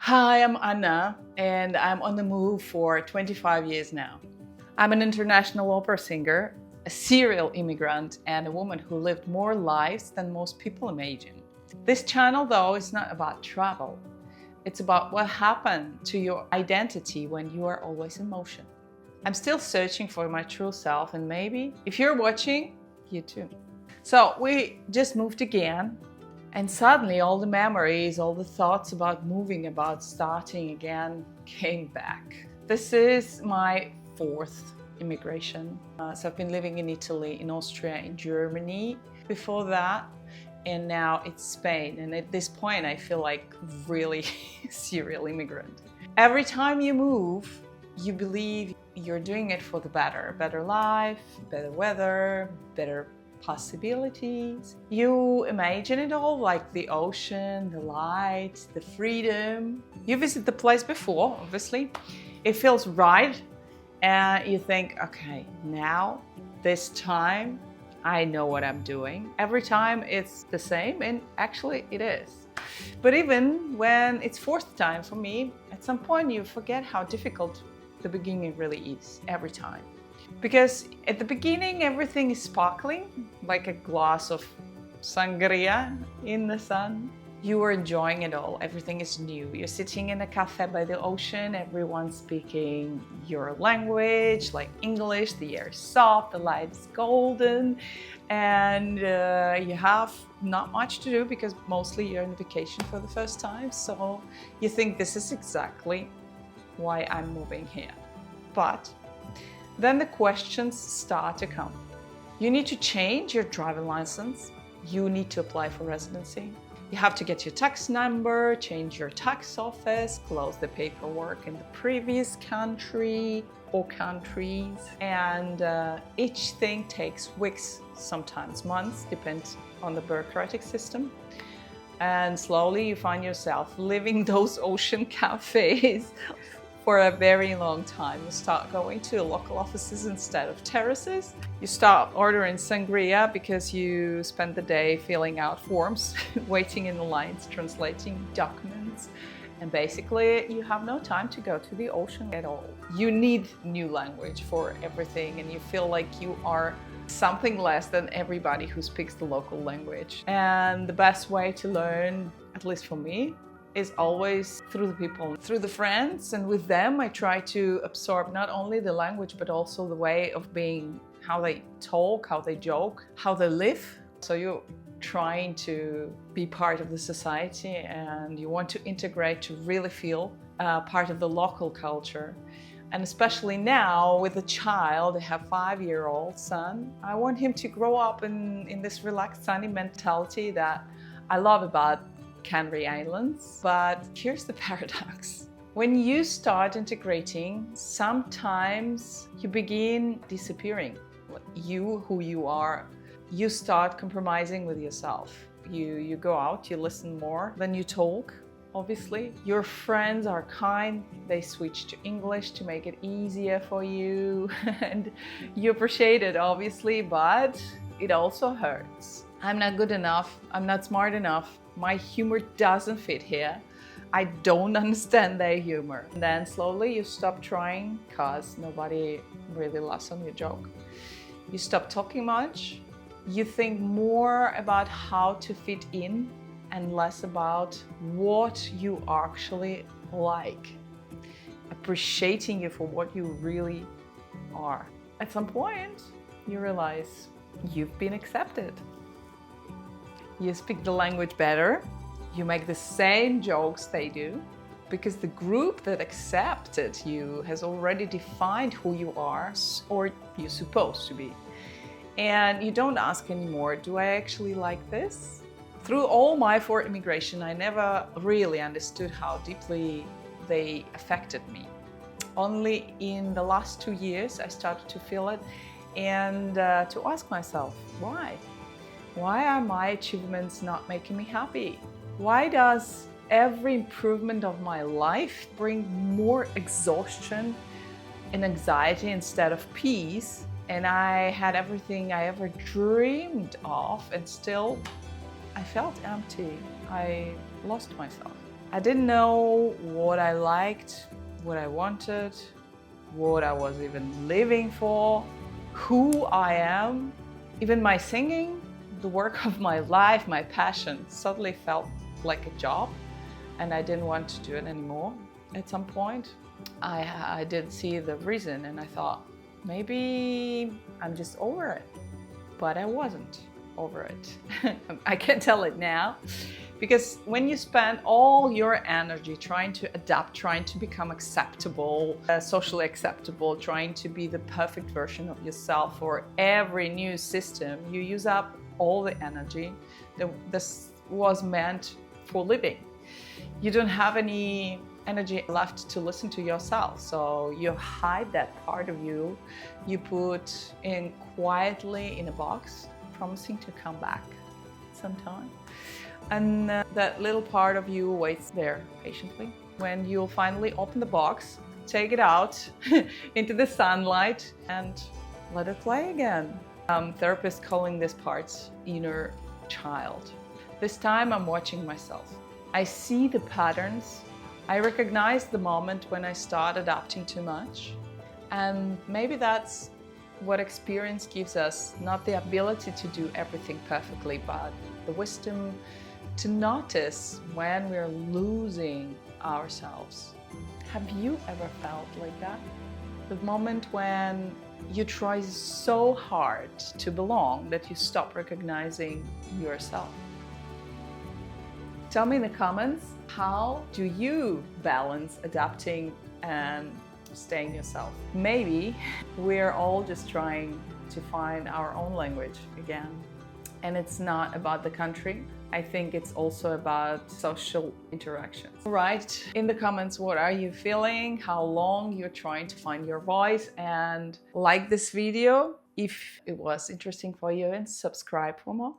Hi, I'm Anna, and I'm on the move for 25 years now. I'm an international opera singer, a serial immigrant, and a woman who lived more lives than most people imagine. This channel, though, is not about travel. It's about what happened to your identity when you are always in motion. I'm still searching for my true self, and maybe, if you're watching, you too. So, we just moved again. And suddenly all the memories, all the thoughts about moving, about starting again came back. This is my fourth immigration. So I've been living in Italy, in Austria, in Germany before that, and now it's Spain. And at this point, I feel like really serial immigrant. Every time you move, you believe you're doing it for the better life, better weather, better possibilities. You imagine it all, like the ocean, the light, the freedom. You visit the place before, obviously. It feels right, and you think, okay, now, this time, I know what I'm doing. Every time it's the same, and actually it is. But even when it's fourth time for me, at some point you forget how difficult the beginning really is, every time. Because at the beginning, everything is sparkling, like a glass of sangria in the sun. You are enjoying it all. Everything is new. You're sitting in a cafe by the ocean, everyone's speaking your language, like English. The air is soft, the light is golden, and you have not much to do because mostly you're on vacation for the first time. So you think this is exactly why I'm moving here. But then the questions start to come. You need to change your driving license. You need to apply for residency. You have to get your tax number, change your tax office, close the paperwork in the previous country or countries. And each thing takes weeks, sometimes months, depends on the bureaucratic system. And slowly you find yourself living those ocean cafes for a very long time. You start going to local offices instead of terraces. You start ordering sangria because you spend the day filling out forms, waiting in the lines, translating documents. And basically, you have no time to go to the ocean at all. You need new language for everything, and you feel like you are something less than everybody who speaks the local language. And the best way to learn, at least for me, is always through the people, through the friends, and with them I try to absorb not only the language but also the way of being, how they talk, how they joke, how they live. So you're trying to be part of the society and you want to integrate to really feel part of the local culture. And especially now with a child, I have a 5-year-old son, I want him to grow up in this relaxed, sunny mentality that I love about Canary Islands. But here's the paradox. When you start integrating, sometimes you begin disappearing. You, who you are, you start compromising with yourself. You go out, you listen more than you talk, obviously. Your friends are kind, they switch to English to make it easier for you. And you appreciate it, obviously, but it also hurts. I'm not good enough, I'm not smart enough, my humor doesn't fit here, I don't understand their humor. And then slowly you stop trying because nobody really laughs on your joke. You stop talking much, you think more about how to fit in and less about what you actually like, appreciating you for what you really are. At some point, you realize you've been accepted. You speak the language better, you make the same jokes they do, because the group that accepted you has already defined who you are, or you're supposed to be. And you don't ask anymore, do I actually like this? Through all my 4 immigration, I never really understood how deeply they affected me. Only in the last 2 years, I started to feel it and to ask myself, why? Why are my achievements not making me happy? Why does every improvement of my life bring more exhaustion and anxiety instead of peace? And I had everything I ever dreamed of, and still I felt empty. I lost myself. I didn't know what I liked, what I wanted, what I was even living for, who I am. Even my singing, the work of my life, my passion, suddenly felt like a job, and I didn't want to do it anymore. At some point, I did see the reason, and I thought, maybe I'm just over it. But I wasn't over it. I can tell it now. Because when you spend all your energy trying to adapt, trying to become acceptable, socially acceptable, trying to be the perfect version of yourself for every new system, you use up all the energy that this was meant for living. You don't have any energy left to listen to yourself, so you hide that part of you. You put in quietly in a box, promising to come back sometime. And that little part of you waits there patiently. When you'll finally open the box, take it out into the sunlight and let it play again. Therapists calling this part inner child. This time I'm watching myself. I see the patterns. I recognize the moment when I start adapting too much. And maybe that's what experience gives us, not the ability to do everything perfectly, but the wisdom to notice when we're losing ourselves. Have you ever felt like that? The moment when you try so hard to belong that you stop recognizing yourself. Tell me in the comments, how do you balance adapting and staying yourself? Maybe we're all just trying to find our own language again. And it's not about the country. I think it's also about social interactions. Write in the comments, what are you feeling? How long you're trying to find your voice? And like this video if it was interesting for you, and subscribe for more.